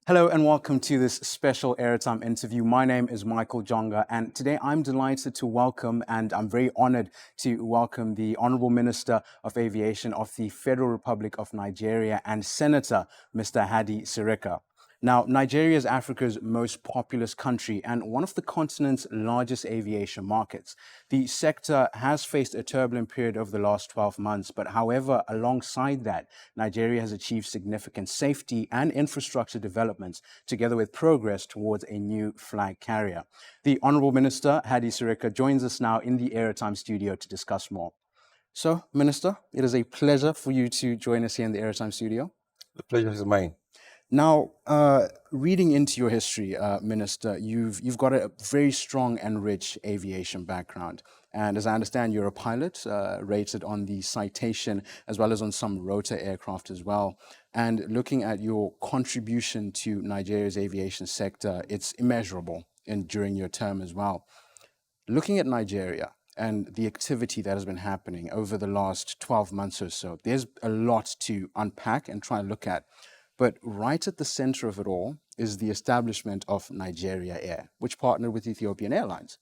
Hello and welcome to this special AirTime interview. My name is Michael Jonga, and today I'm delighted to welcome, and I'm very honored to welcome the Honorable Minister of Aviation of the Federal Republic of Nigeria and Senator Mr. Hadi Sirika. Now, Nigeria is Africa's most populous country and one of the continent's largest aviation markets. The sector has faced a turbulent period over the last 12 months, but however, alongside that, Nigeria has achieved significant safety and infrastructure developments, together with progress towards a new flag carrier. The Honorable Minister, Hadi Sirika, joins us now in the AeroTime studio to discuss more. So, Minister, it is a pleasure for you to join us here in the AeroTime studio. The pleasure is mine. Now, reading into your history, Minister, you've got a very strong and rich aviation background. And as I understand, you're a pilot, rated on the Citation as well as on some rotor aircraft as well. And looking at your contribution to Nigeria's aviation sector, it's immeasurable during your term as well. Looking at Nigeria and the activity that has been happening over the last 12 months or so, there's a lot to unpack and try and look at. But right at the center of it all is the establishment of Nigeria Air, which partnered with Ethiopian Airlines.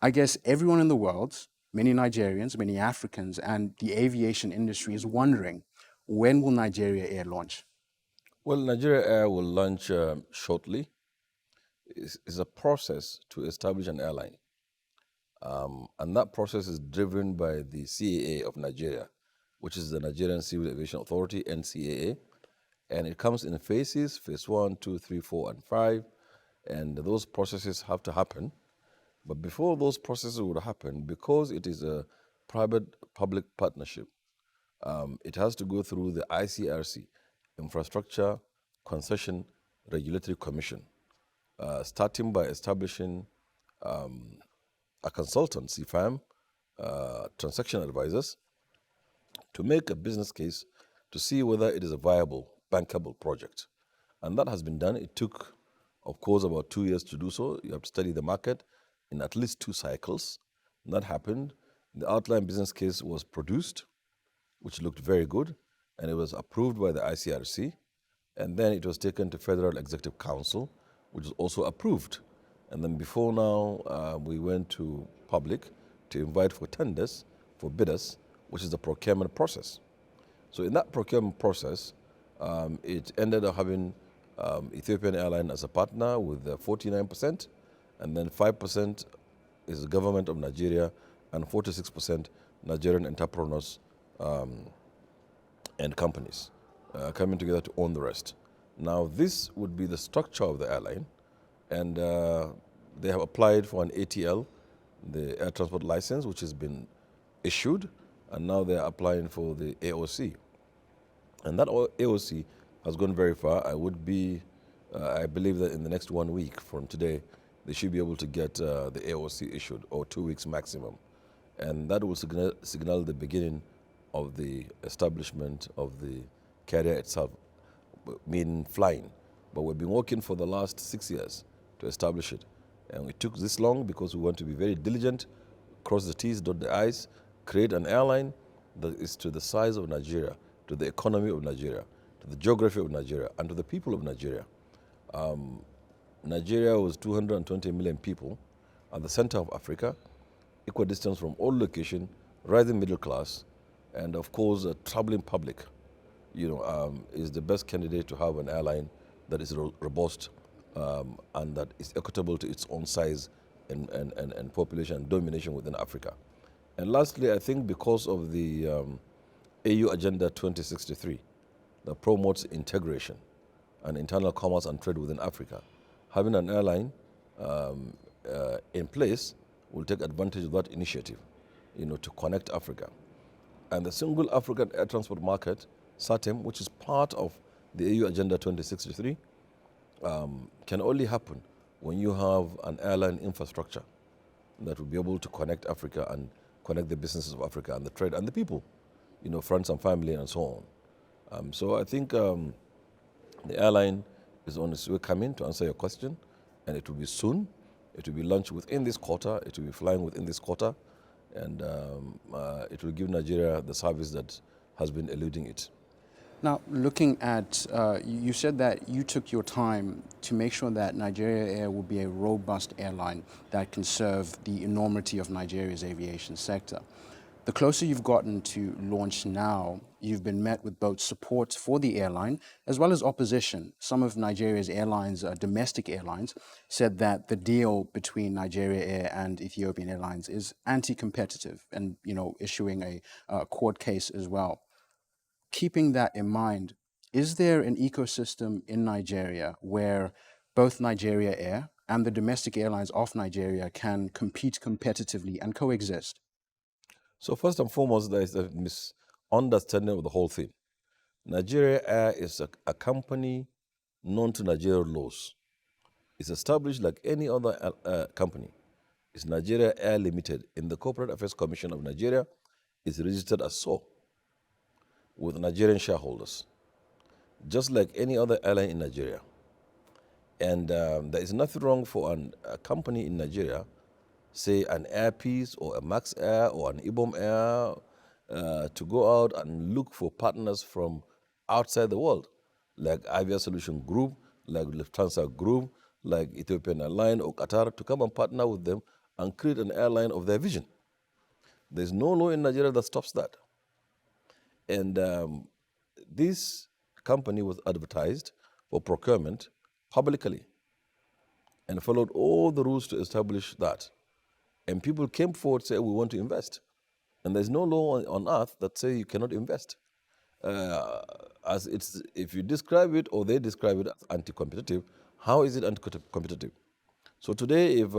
I guess everyone in the world, many Nigerians, many Africans, and the aviation industry is wondering, when will Nigeria Air launch? Well, Nigeria Air will launch shortly. It's a process to establish an airline. And that process is driven by the CAA of Nigeria, which is the Nigerian Civil Aviation Authority, NCAA. And it comes in phases, phase 1, 2, 3, 4, and 5. And those processes have to happen. But before those processes would happen, because it is a private-public partnership, it has to go through the ICRC, Infrastructure Concession Regulatory Commission, starting by establishing a consultancy firm, transaction advisors, to make a business case to see whether it is a viable, bankable project. And that has been done. It took, of course, about 2 years to do so. You have to study the market in at least 2 cycles. And that happened. The outline business case was produced, which looked very good, and it was approved by the ICRC. And then it was taken to Federal Executive Council, which was also approved. And then before now, we went to public to invite for tenders, for bidders, which is the procurement process. So in that procurement process, it ended up having Ethiopian Airlines as a partner with 49%, and then 5% is the government of Nigeria, and 46% Nigerian entrepreneurs and companies coming together to own the rest. Now, this would be the structure of the airline, and they have applied for an ATL, the air transport license, which has been issued, and now they're applying for the AOC. And that AOC has gone very far. I believe that in the next 1 week from today, they should be able to get the AOC issued, or 2 weeks maximum. And that will signal the beginning of the establishment of the carrier itself, meaning flying. But we've been working for the last 6 years to establish it. And it took this long because we want to be very diligent, cross the T's, dot the I's, create an airline that is to the size of Nigeria, to the economy of Nigeria, to the geography of Nigeria, and to the people of Nigeria. Nigeria was 220 million people at the center of Africa, equal distance from all locations, rising middle class, and of course, a traveling public, is the best candidate to have an airline that is robust and that is equitable to its own size and population and domination within Africa. And lastly, I think because of the AU Agenda 2063 that promotes integration and internal commerce and trade within Africa, having an airline in place will take advantage of that initiative, to connect Africa. And the single African air transport market, SATEM, which is part of the AU Agenda 2063, can only happen when you have an airline infrastructure that will be able to connect Africa and connect the businesses of Africa and the trade and the people, friends and family and so on. So I think the airline is on its way coming, to answer your question, and it will be soon. It will be launched within this quarter. It will be flying within this quarter, and it will give Nigeria the service that has been eluding it. Now, looking at, you said that you took your time to make sure that Nigeria Air will be a robust airline that can serve the enormity of Nigeria's aviation sector. The closer you've gotten to launch now, you've been met with both support for the airline as well as opposition. Some of Nigeria's airlines, domestic airlines, said that the deal between Nigeria Air and Ethiopian Airlines is anti-competitive and, issuing a court case as well. Keeping that in mind, is there an ecosystem in Nigeria where both Nigeria Air and the domestic airlines of Nigeria can compete competitively and coexist? So first and foremost, there is a misunderstanding of the whole thing. Nigeria Air is a company known to Nigerian laws. It's established like any other company. It's Nigeria Air Limited in the Corporate Affairs Commission of Nigeria. It's registered as so with Nigerian shareholders, just like any other airline in Nigeria. And there is nothing wrong for a company in Nigeria, say an Airpeace or a Max Air or an Ibom Air, to go out and look for partners from outside the world, like Aviation Solution Group, like Lufthansa Group, like Ethiopian Airlines or Qatar, to come and partner with them and create an airline of their vision. There's no law in Nigeria that stops that. And this company was advertised for procurement publicly and followed all the rules to establish that. And people came forward and said, we want to invest. And there's no law on earth that says you cannot invest. If you describe it or they describe it as anti-competitive, how is it anti-competitive? So today, if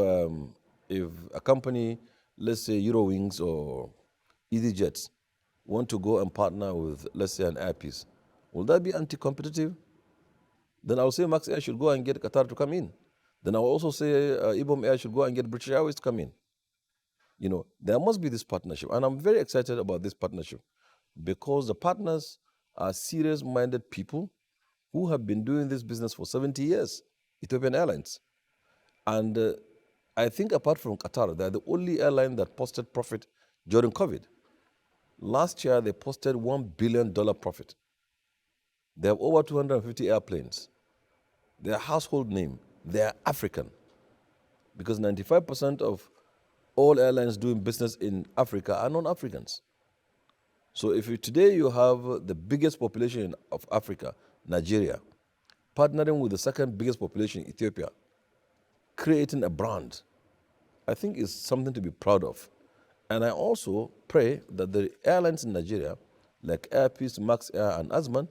a company, let's say Eurowings or EasyJets, want to go and partner with, let's say, an Airpeace, will that be anti-competitive? Then I'll say Max Air should go and get Qatar to come in. Then I'll also say Ibom Air should go and get British Airways to come in. There must be this partnership. And I'm very excited about this partnership because the partners are serious-minded people who have been doing this business for 70 years, Ethiopian Airlines. And I think apart from Qatar, they're the only airline that posted profit during COVID. Last year, they posted $1 billion profit. They have over 250 airplanes. They're a household name. They're African. Because 95% of all airlines doing business in Africa are non-Africans. So if today you have the biggest population of Africa, Nigeria, partnering with the second biggest population, Ethiopia, creating a brand, I think is something to be proud of. And I also pray that the airlines in Nigeria, like Airpeace, Max Air, and Azman,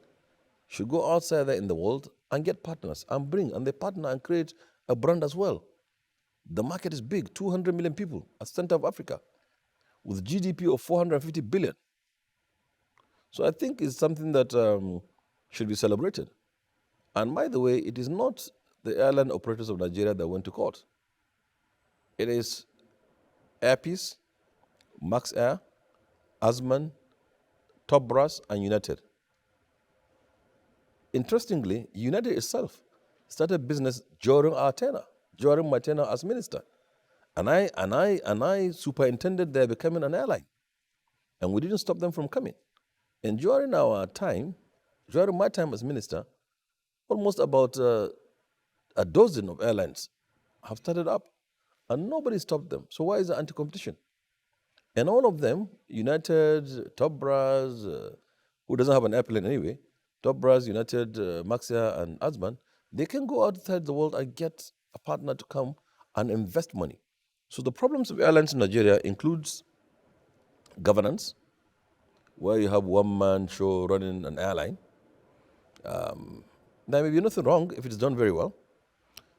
should go outside there in the world and get partners and they partner and create a brand as well. The market is big, 200 million people at the center of Africa, with GDP of 450 billion. So I think it's something that should be celebrated. And by the way, it is not the airline operators of Nigeria that went to court. It is Airpeace, Max Air, Azman, Top Brass, and United. Interestingly, United itself started business during our tenure, during my tenure as minister. And I superintended their becoming an airline. And we didn't stop them from coming. And during our time, during my time as minister, almost about a dozen of airlines have started up. And nobody stopped them. So why is it anti-competition? And all of them, United, Top Brass, who doesn't have an airplane anyway, Top Brass, United, Maxia, and Azman, they can go outside the world and get a partner to come and invest money. So the problems of airlines in Nigeria includes governance, where you have one-man show running an airline. There may be nothing wrong if it's done very well.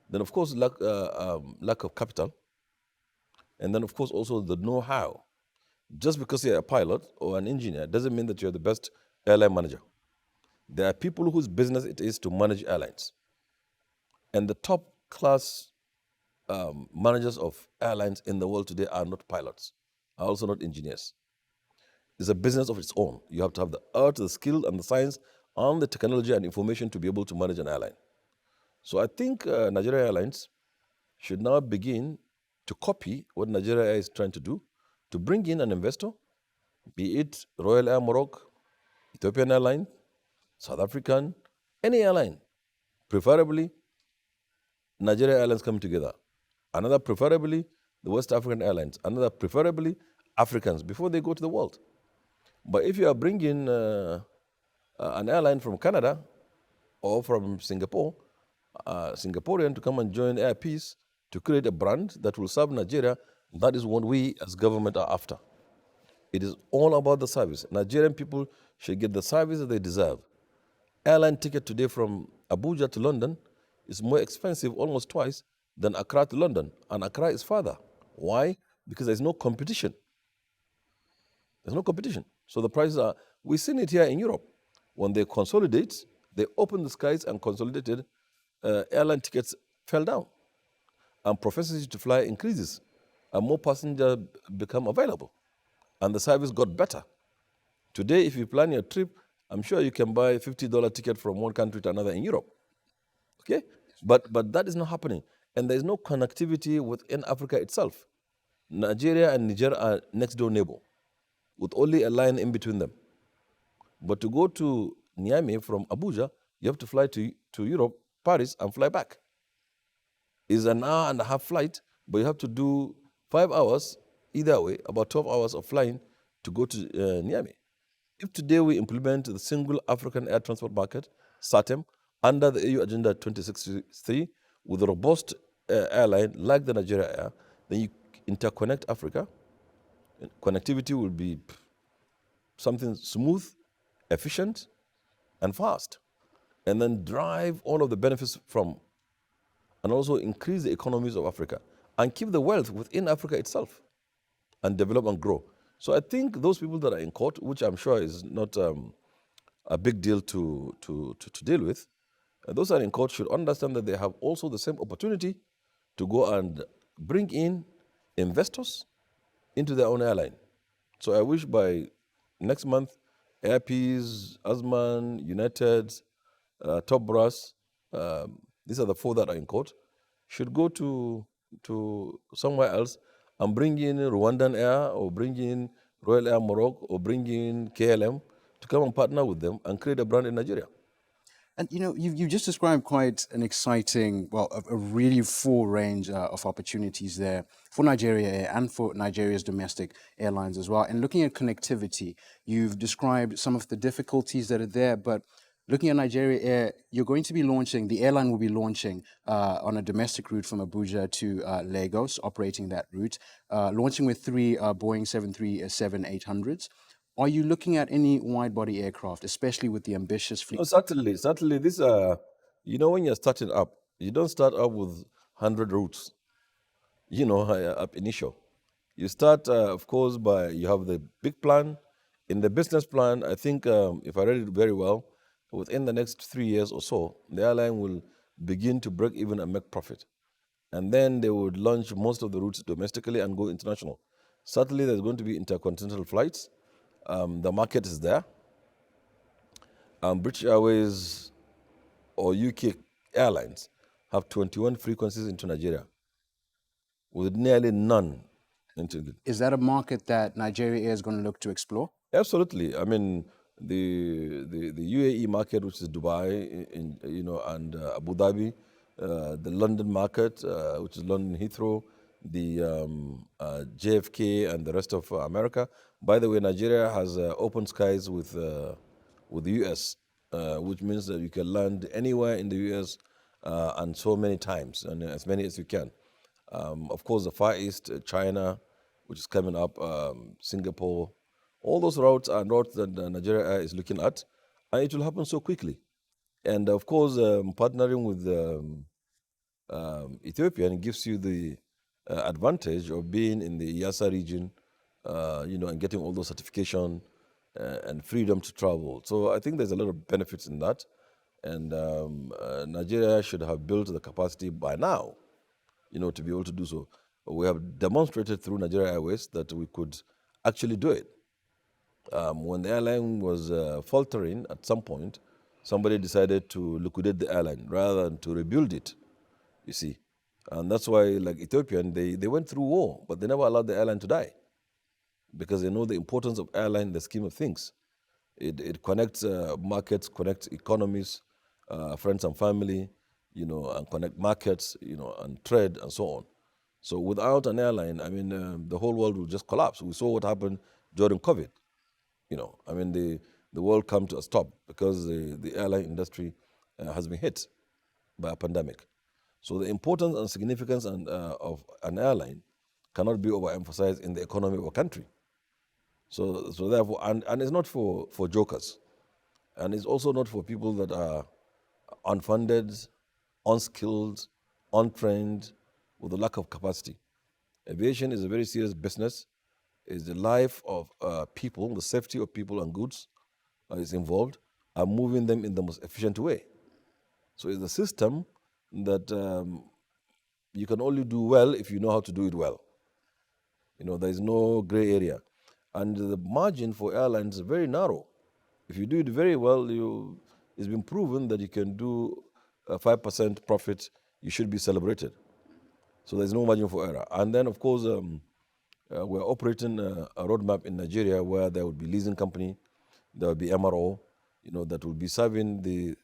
Then, of course, lack of capital. And then, of course, also the know-how. Just because you're a pilot or an engineer doesn't mean that you're the best airline manager. There are people whose business it is to manage airlines. And the top class managers of airlines in the world today are not pilots, are also not engineers. It's a business of its own. You have to have the art, the skill, and the science, and the technology and information to be able to manage an airline. So I think Nigeria Airlines should now begin to copy what Nigeria Air is trying to do, to bring in an investor, be it Royal Air Morocco, Ethiopian Airlines, South African, any airline, preferably Nigeria Airlines coming together. Another preferably the West African Airlines. Another preferably Africans before they go to the world. But if you are bringing an airline from Canada or from Singapore, Singaporean to come and join Air Peace to create a brand that will serve Nigeria, that is what we as government are after. It is all about the service. Nigerian people should get the service that they deserve. Airline ticket today from Abuja to London is more expensive, almost twice, than Accra to London. And Accra is farther. Why? Because there's no competition. There's no competition. So the prices are, we've seen it here in Europe. When they consolidate, they open the skies and consolidated, airline tickets fell down. And propensity to fly increases. And more passengers become available. And the service got better. Today, if you plan your trip, I'm sure you can buy a $50 ticket from one country to another in Europe. Okay? But that is not happening. And there is no connectivity within Africa itself. Nigeria and Niger are next door neighbor, with only a line in between them. But to go to Niamey from Abuja, you have to fly to Europe, Paris, and fly back. It's an hour and a half flight, but you have to do 5 hours either way, about 12 hours of flying to go to Niamey. If today we implement the single African air transport market, SATEM, under the AU Agenda 2063, with a robust airline like the Nigeria Air, then you interconnect Africa. Connectivity will be something smooth, efficient, and fast. And then drive all of the benefits from, and also increase the economies of Africa, and keep the wealth within Africa itself, and develop and grow. So I think those people that are in court, which I'm sure is not a big deal to deal with, those that are in court should understand that they have also the same opportunity to go and bring in investors into their own airline. So I wish by next month, Air Peace, Asman, United, Top Brass, these are the 4 that are in court, should go to somewhere else and bring in Rwandan Air, or bring in Royal Air Morocco, or bring in KLM to come and partner with them and create a brand in Nigeria. And you just described quite an exciting, well, a really full range of opportunities there for Nigeria Air and for Nigeria's domestic airlines as well. And looking at connectivity, you've described some of the difficulties that are there, but looking at Nigeria Air, you're going to be launching, the airline will be launching on a domestic route from Abuja to Lagos, operating that route, launching with 3 Boeing 737-800s. Are you looking at any wide-body aircraft, especially with the ambitious fleet? No, certainly. This, when you're starting up, you don't start up with 100 routes, up initial. You start, of course, by, you have the big plan. In the business plan, I think, if I read it very well, within the next 3 years or so, the airline will begin to break even and make profit. And then they would launch most of the routes domestically and go international. Certainly, there's going to be intercontinental flights. The market is there. British Airways or UK Airlines have 21 frequencies into Nigeria, with nearly none into it. Is that a market that Nigeria Air is going to look to explore? Absolutely. I mean, the UAE market, which is Dubai, and Abu Dhabi, the London market, which is London Heathrow, the JFK, and the rest of America. By the way, Nigeria has open skies with the US, which means that you can land anywhere in the US and so many times, and as many as you can. Of course, the Far East, China, which is coming up, Singapore, all those routes are routes that Nigeria Air is looking at, and it will happen so quickly. And of course, partnering with Ethiopian gives you the advantage of being in the Yasa region, and getting all those certification and freedom to travel. So I think there's a lot of benefits in that. And Nigeria should have built the capacity by now, to be able to do so. We have demonstrated through Nigeria Airways that we could actually do it. When the airline was faltering at some point, somebody decided to liquidate the airline rather than to rebuild it, you see. And that's why, like Ethiopian, they went through war, but they never allowed the airline to die, because they know the importance of airline in the scheme of things. It connects markets, connects economies, friends and family, and connect markets, and trade and so on. So without an airline, I mean, the whole world will just collapse. We saw what happened during COVID. The world come to a stop because the airline industry has been hit by a pandemic. So the importance and significance of an airline cannot be overemphasized in the economy of a country. So therefore, and it's not for jokers, and it's also not for people that are unfunded, unskilled, untrained, with a lack of capacity. Aviation is a very serious business. It's the life of people, the safety of people and goods is involved, and moving them in the most efficient way. So it's a system that you can only do well if you know how to do it well. There is no gray area. And the margin for airlines is very narrow. If you do it very well, it's been proven that you can do a 5% profit, you should be celebrated. So there's no margin for error. And then, of course, we're operating a roadmap in Nigeria where there would be leasing company, there will be MRO, that will be serving the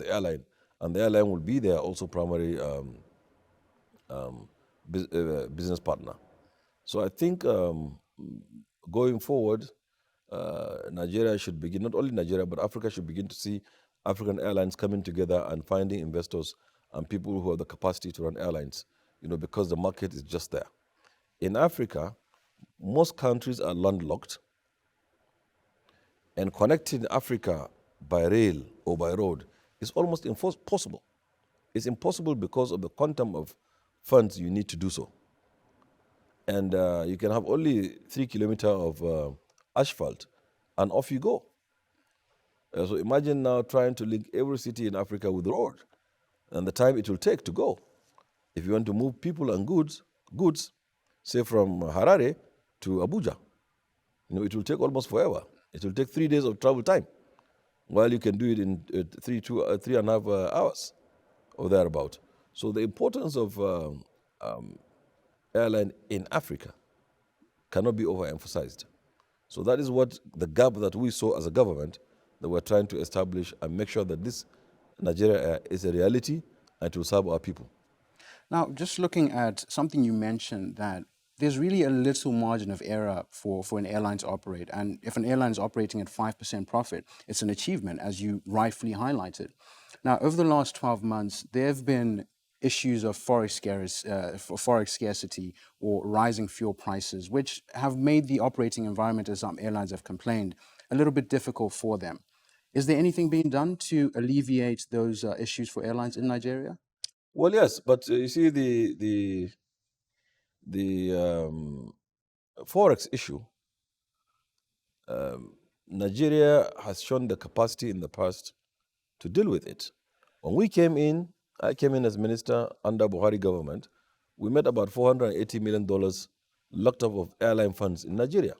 airline, and the airline will be their also primary business partner. So I think going forward, Nigeria should begin, not only Nigeria, but Africa should begin to see African airlines coming together and finding investors and people who have the capacity to run airlines, because the market is just there. In Africa, most countries are landlocked, and connecting Africa by rail or by road is almost impossible. It's impossible because of the quantum of funds you need to do so. And you can have only 3 kilometers of asphalt, and off you go. So imagine now trying to link every city in Africa with road, and the time it will take to go. If you want to move people and goods, say from Harare to Abuja, it will take almost forever. It will take 3 days of travel time, while you can do it in 3.5 hours or thereabout. So the importance of airline in Africa cannot be overemphasized. So that is what the gap that we saw as a government that we're trying to establish and make sure that this Nigeria Air is a reality and to serve our people. Now, just looking at something you mentioned, that there's really a little margin of error for an airline to operate. And if an airline is operating at 5% profit, it's an achievement, as you rightfully highlighted. Now, over the last 12 months, there have been issues of forex scarcity or rising fuel prices, which have made the operating environment, as some airlines have complained, a little bit difficult for them. Is there anything being done to alleviate those issues for airlines in Nigeria? Well, yes, but you see the forex issue. Nigeria has shown the capacity in the past to deal with it. When I came in as minister under Buhari government, we made about $480 million locked up of airline funds in Nigeria.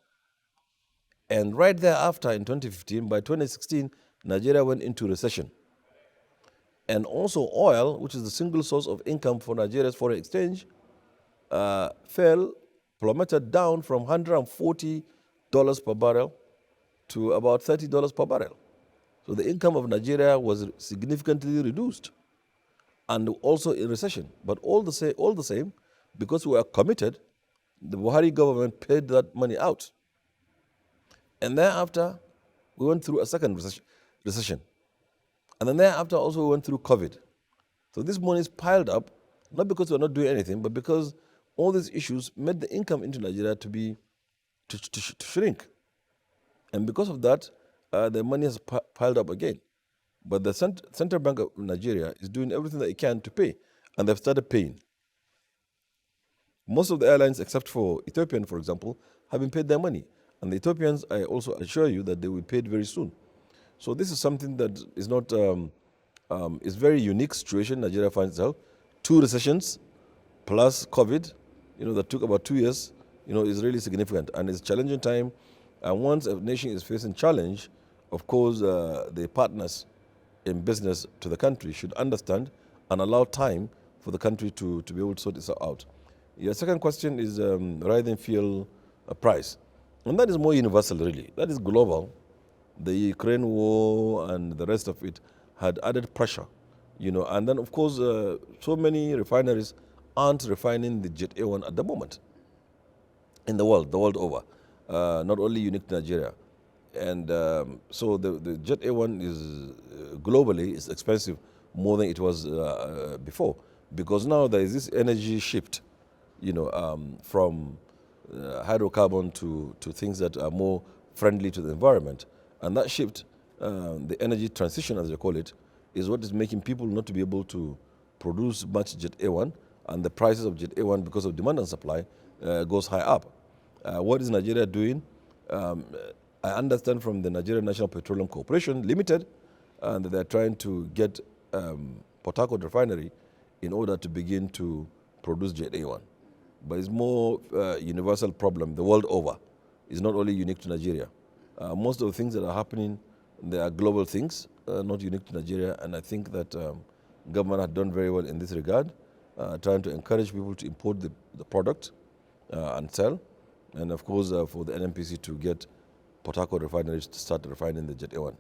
And right thereafter, in 2015, by 2016, Nigeria went into recession. And also oil, which is the single source of income for Nigeria's foreign exchange, plummeted down from $140 per barrel to about $30 per barrel. So the income of Nigeria was significantly reduced, and also in recession. But all the same, because we are committed, the Buhari government paid that money out. And thereafter, we went through a second recession. And then thereafter also we went through COVID. So this money is piled up, not because we're not doing anything, but because all these issues made the income into Nigeria to shrink. And because of that, the money has piled up again. But the Central Bank of Nigeria is doing everything that it can to pay, and they've started paying. Most of the airlines, except for Ethiopian, for example, have been paid their money. And the Ethiopians, I also assure you that they will be paid very soon. So this is something that is not, is very unique situation Nigeria finds itself. 2 recessions plus COVID, that took about 2 years, is really significant. And it's a challenging time. And once a nation is facing challenge, of course, the partners in business to the country should understand and allow time for the country to be able to sort this out. Your second question is rising fuel price. And that is more universal, really. That is global. The Ukraine war and the rest of it had added pressure, And then, of course, so many refineries aren't refining the Jet A1 at the moment in the world over, not only unique to Nigeria. And so the Jet A1 is globally is expensive more than it was before, because now there is this energy shift, from hydrocarbon to things that are more friendly to the environment. And that shift, the energy transition as they call it, is what is making people not to be able to produce much Jet A1, and the prices of Jet A1 because of demand and supply goes high up. What is Nigeria doing? Um, I understand from the Nigerian National Petroleum Corporation Limited that they're trying to get Port Harcourt refinery in order to begin to produce Jet A1. But it's more universal problem the world over. It's not only unique to Nigeria. Most of the things that are happening, they are global things, not unique to Nigeria. And I think that government had done very well in this regard, trying to encourage people to import the product and sell. And of course, for the NNPC to get Port Harcourt refineries to start refining the Jet A1.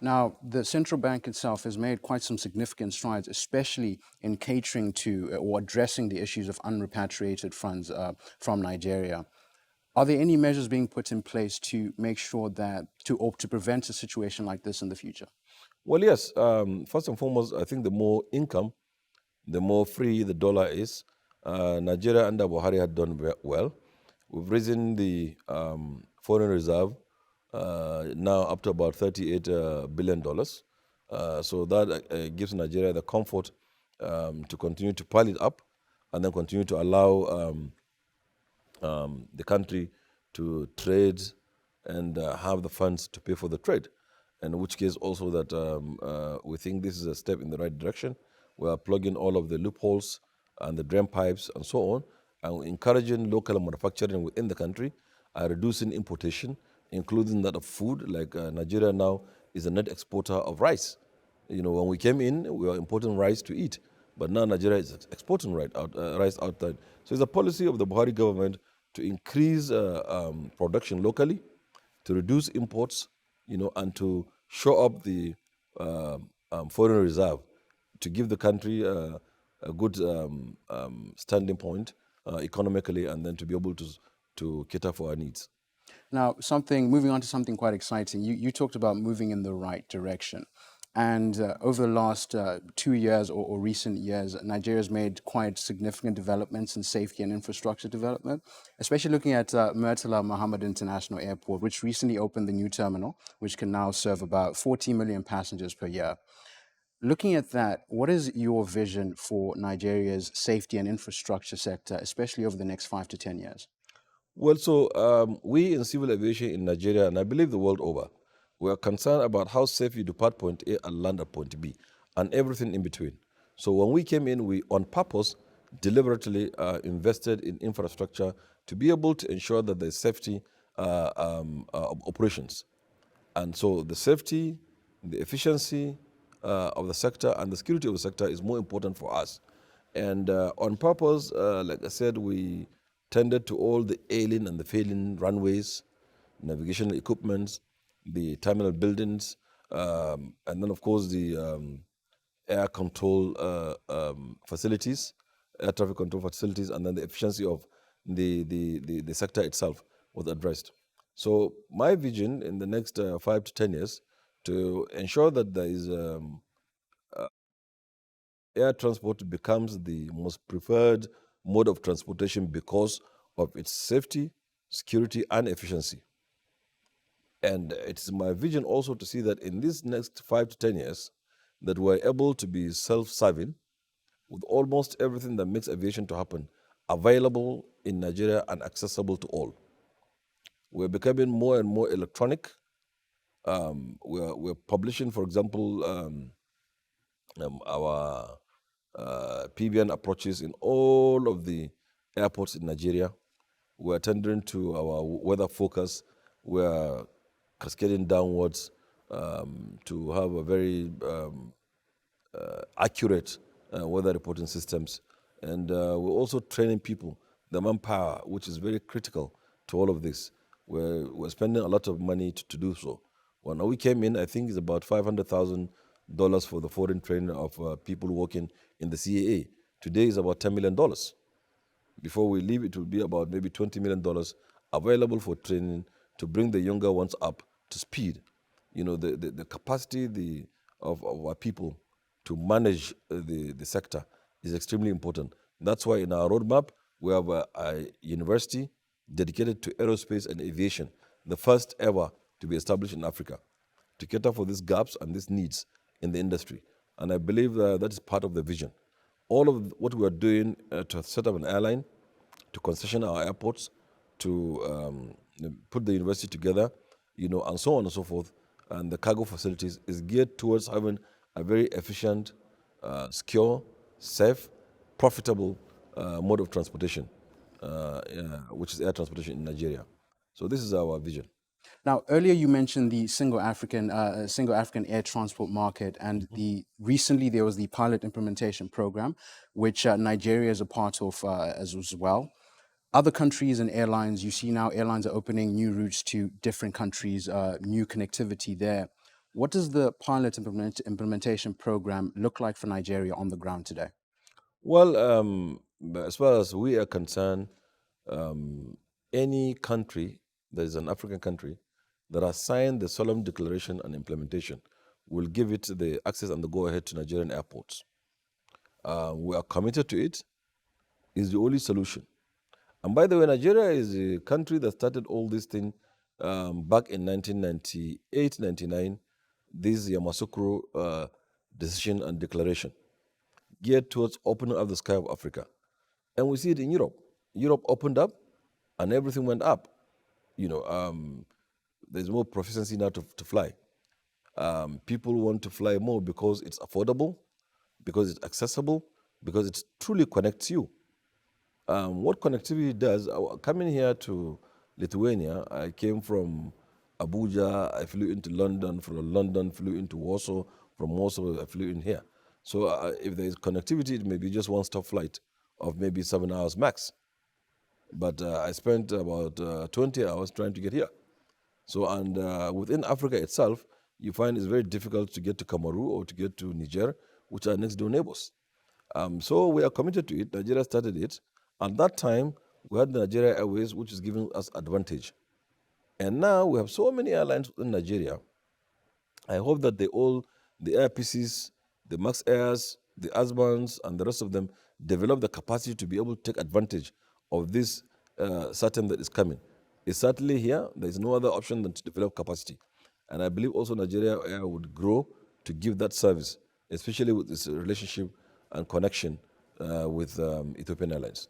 Now, the central bank itself has made quite some significant strides, especially in catering to or addressing the issues of unrepatriated funds from Nigeria. Are there any measures being put in place to make sure that, to prevent a situation like this in the future? Well, yes. First and foremost, I think the more income, the more free the dollar is. Nigeria under Buhari had done well. We've risen the foreign reserve now up to about $38 billion. So that gives Nigeria the comfort to continue to pile it up and then continue to allow the country to trade and have the funds to pay for the trade. In which case also that we think this is a step in the right direction. We are plugging all of the loopholes and the drain pipes and so on, and encouraging local manufacturing within the country, reducing importation, including that of food. Like Nigeria now is a net exporter of rice. When we came in, we were importing rice to eat, but now Nigeria is exporting rice outside. So it's a policy of the Buhari government to increase production locally, to reduce imports, and to show up the foreign reserve, to give the country a good standing point economically, and then to be able to cater for our needs. Now, moving on to something quite exciting. You talked about moving in the right direction. And over the last 2 years or recent years, Nigeria has made quite significant developments in safety and infrastructure development, especially looking at Murtala Muhammad International Airport, which recently opened the new terminal, which can now serve about 40 million passengers per year. Looking at that, what is your vision for Nigeria's safety and infrastructure sector, especially over the next 5 to 10 years? Well, so we in civil aviation in Nigeria, and I believe the world over, we are concerned about how safe you depart point A and land at point B, and everything in between. So when we came in, we on purpose deliberately invested in infrastructure to be able to ensure that there's safety of operations. And so the safety, the efficiency of the sector, and the security of the sector is more important for us. And on purpose, like I said, we tended to all the ailing and the failing runways, navigational equipments, the terminal buildings, and then of course the air control facilities, air traffic control facilities, and then the efficiency of the sector itself was addressed. So my vision in the next 5 to 10 years to ensure that there is air transport becomes the most preferred mode of transportation because of its safety, security, and efficiency. And it's my vision also to see that in these next 5 to 10 years, that we're able to be self-serving with almost everything that makes aviation to happen available in Nigeria and accessible to all. We're becoming more and more electronic. We're publishing, for example, our PBN approaches in all of the airports in Nigeria. We're tendering to our weather focus. We're cascading downwards to have a very accurate weather reporting systems. And we're also training people, the manpower, which is very critical to all of this. we're spending a lot of money to do so. When we came in, I think it's about $500,000 for the foreign training of people working in the CAA. Today is about $10 million. Before we leave, it will be about maybe $20 million available for training to bring the younger ones up to speed. You know, the capacity of our people to manage the sector is extremely important. That's why in our roadmap, we have a university dedicated to aerospace and aviation, the first ever to be established in Africa, to cater for these gaps and these needs in the industry. And I believe that is part of the vision. All of what we are doing to set up an airline, to concession our airports, to put the university together, you know, and so on and so forth, and the cargo facilities is geared towards having a very efficient, secure, safe, profitable mode of transportation, which is air transportation in Nigeria. So this is our vision. Now, earlier you mentioned the single African air transport market, and recently there was the pilot implementation program, which Nigeria is a part of as well. Other countries and airlines, you see now airlines are opening new routes to different countries, new connectivity there. What does the pilot implementation program look like for Nigeria on the ground today? Well, as far as we are concerned, any country that is an African country that has signed the solemn declaration and implementation will give it the access and the go-ahead to Nigerian airports. We are committed to it. It's the only solution. And by the way, Nigeria is a country that started all this thing back in 1998, 99, this Yamoussoukro decision and declaration geared towards opening up the sky of Africa. And we see it in Europe. Europe opened up and everything went up. You know, there's more proficiency now to fly. People want to fly more because it's affordable, because it's accessible, because it truly connects you. What connectivity does, coming here to Lithuania, I came from Abuja, I flew into London, from London flew into Warsaw, from Warsaw I flew in here. So if there is connectivity, it may be just one-stop flight of maybe 7 hours max. But I spent about 20 hours trying to get here. So, and within Africa itself, you find it's very difficult to get to Cameroon or to get to Niger, which are next door neighbors. So we are committed to it. Nigeria started it. At that time, we had Nigeria Airways, which is giving us advantage. And now we have so many airlines in Nigeria. I hope that the Air PCs, the Max Airs, the Asbans, and the rest of them develop the capacity to be able to take advantage of this Saturn that is coming. It's certainly here. There is no other option than to develop capacity. And I believe also Nigeria Air would grow to give that service, especially with its relationship and connection with Ethiopian Airlines.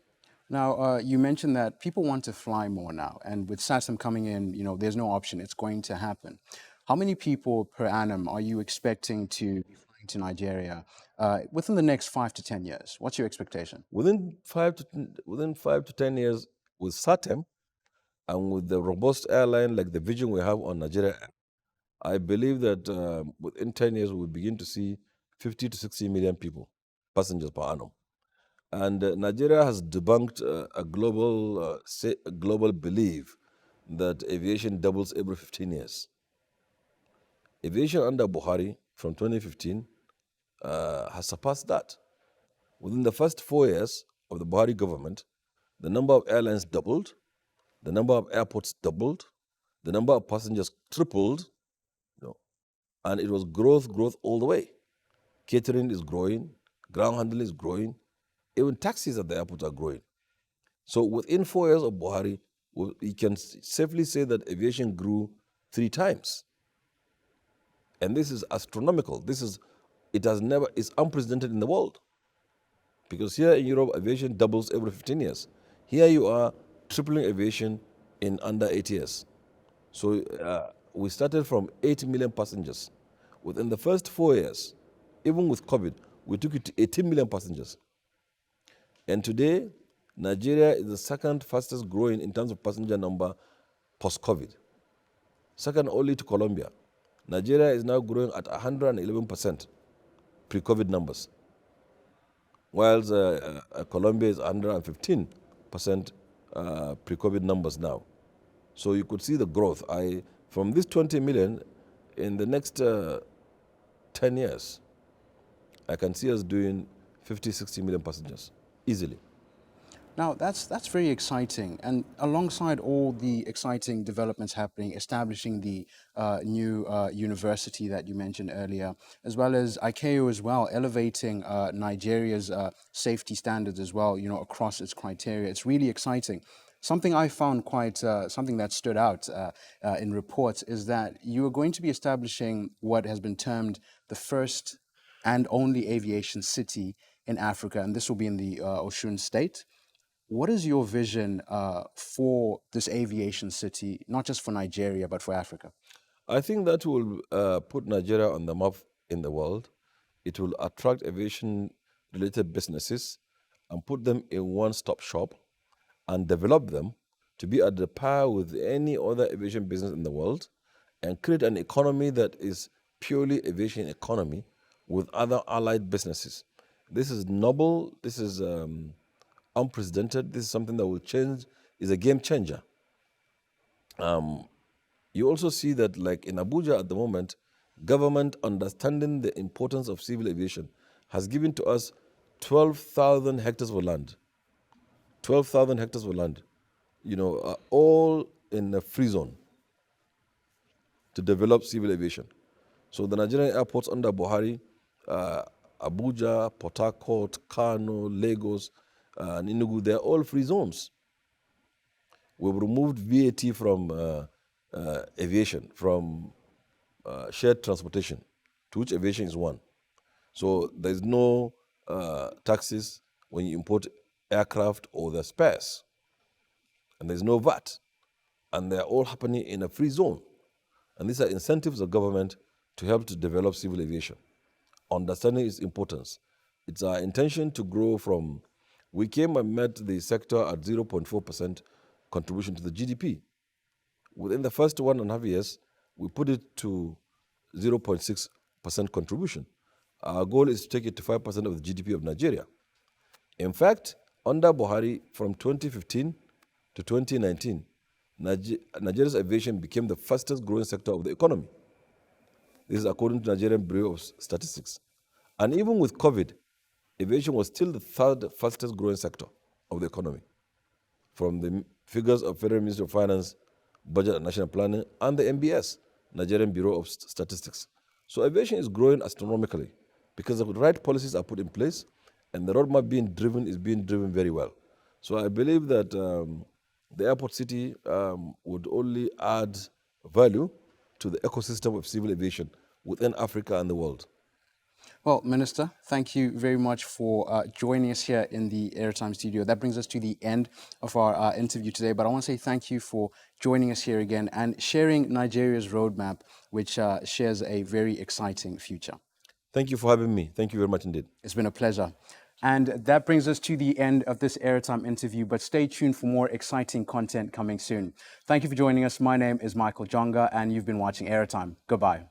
Now, you mentioned that people want to fly more now, and with SATM coming in, you know, there's no option. It's going to happen. How many people per annum are you expecting to be flying to Nigeria within the next 5 to 10 years? What's your expectation? Within 5 to 10 years, with SATM and with the robust airline like the vision we have on Nigeria Air, I believe that within 10 years, we'll begin to see 50 to 60 million people, passengers per annum. And Nigeria has debunked a global belief that aviation doubles every 15 years. Aviation under Buhari from 2015 has surpassed that. Within the first 4 years of the Buhari government, the number of airlines doubled, the number of airports doubled, the number of passengers tripled, you know, and it was growth all the way. Catering is growing, ground handling is growing, even taxis at the airport are growing. So within 4 years of Buhari, we can safely say that aviation grew 3 times. And this is astronomical. It's unprecedented in the world. Because here in Europe, aviation doubles every 15 years. Here you are tripling aviation in under 8 years. So we started from 8 million passengers. Within the first 4 years, even with COVID, we took it to 18 million passengers. And today, Nigeria is the second fastest growing in terms of passenger number post-COVID. Second only to Colombia. Nigeria is now growing at 111% pre-COVID numbers, whilst Colombia is 115% pre-COVID numbers now. So you could see the growth. From this 20 million, in the next 10 years, I can see us doing 50, 60 million passengers easily. Now, that's very exciting. And alongside all the exciting developments happening, establishing the new university that you mentioned earlier, as well as ICAO as well, elevating Nigeria's safety standards as well, across its criteria. It's really exciting. Something I found something that stood out in reports is that you are going to be establishing what has been termed the first and only aviation city in Africa, and this will be in the Osun state. What is your vision for this aviation city, not just for Nigeria, but for Africa? I think that will put Nigeria on the map in the world. It will attract aviation-related businesses and put them in one-stop shop and develop them to be at the par with any other aviation business in the world and create an economy that is purely aviation economy with other allied businesses. This is noble. This is unprecedented. This is something that will change, is a game changer. You also see that, like in Abuja at the moment, government understanding the importance of civil aviation has given to us 12,000 hectares of land. 12,000 hectares of land, all in a free zone to develop civil aviation. So the Nigerian airports under Buhari, Abuja, Port Harcourt, Kano, Lagos, and Enugu, they're all free zones. We've removed VAT from aviation, from shared transportation, to which aviation is one. So there's no taxes when you import aircraft or their spares. And there's no VAT. And they're all happening in a free zone. And these are incentives of government to help to develop civil aviation. Understanding its importance. It's our intention to grow from, we came and met the sector at 0.4% contribution to the GDP. Within the first 1.5 years, we put it to 0.6% contribution. Our goal is to take it to 5% of the GDP of Nigeria. In fact, under Buhari, from 2015 to 2019, Nigeria's aviation became the fastest growing sector of the economy. This is according to Nigerian Bureau of Statistics. And even with COVID, aviation was still the third fastest growing sector of the economy, from the figures of Federal Ministry of Finance, Budget and National Planning, and the MBS, Nigerian Bureau of Statistics. So aviation is growing astronomically because the right policies are put in place and the roadmap is being driven very well. So I believe that the airport city would only add value to the ecosystem of civil aviation within Africa and the world. Well, Minister, thank you very much for joining us here in the AirTime studio. That brings us to the end of our interview today, but I want to say thank you for joining us here again and sharing Nigeria's roadmap, which shares a very exciting future. Thank you for having me. Thank you very much indeed. It's been a pleasure. And that brings us to the end of this AirTime interview, but stay tuned for more exciting content coming soon. Thank you for joining us. My name is Michael Jonga, and you've been watching AirTime. Goodbye.